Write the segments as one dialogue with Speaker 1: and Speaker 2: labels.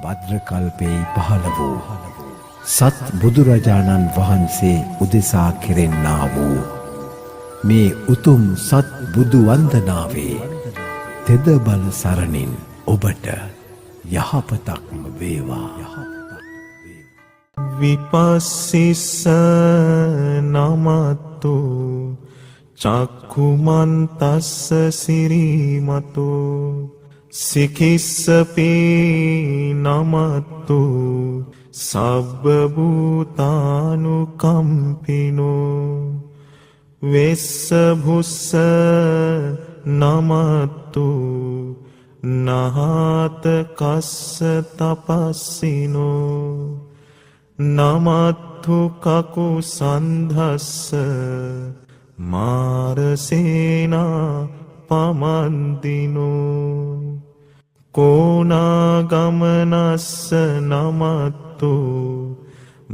Speaker 1: භද්‍රකල්පේ පහළ වූ සත් බුදුරජාණන් වහන්සේ උදෙසා කෙරෙන්නා වූ මේ උතුම් සත් බුදු වන්දනාවේ තෙද බල සරණින් ඔබට යහපතක්ම වේවා.
Speaker 2: විපස්සිස්ස නමතු චක්කුමන්තස්ස සිරිමතු සිකිස්සපි නමතු සබ්බ භූතානුකම්පිනෝ වෙස්ස භුස්ස නමතු නහත කස්ස තපස්සිනෝ නමත්තු කකු සන්ධස්ස මාරසේනා පමන්දිනෝ කෝනාගමනස්ස නමත්තු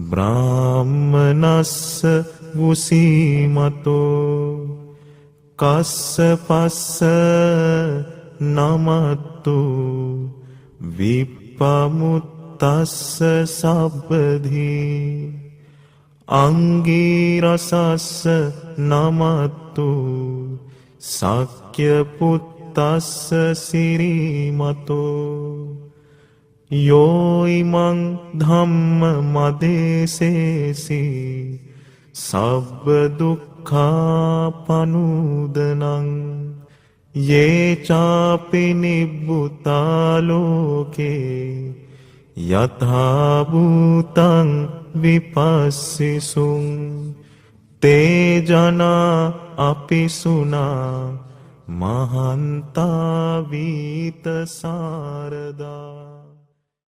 Speaker 2: බ්‍රාහ්මනස්ස වුසීමතෝ කස්සපස්ස නමත්තු විප්පමුත්තස්ස සබ්බධී අංගීරසස්ස නමත්තු සක්්‍යපුත්තස්ස සිරිමතෝ යෝයිමං ධම්ම මදේසේසි සබ්බ දුක්ඛා පනුදනං යේ චාපි නිබ්බුතා ලෝකේ යථා භූතං විපස්සිසුං තේ ජනා අපිසුනා මහන්තා වීත සාරදා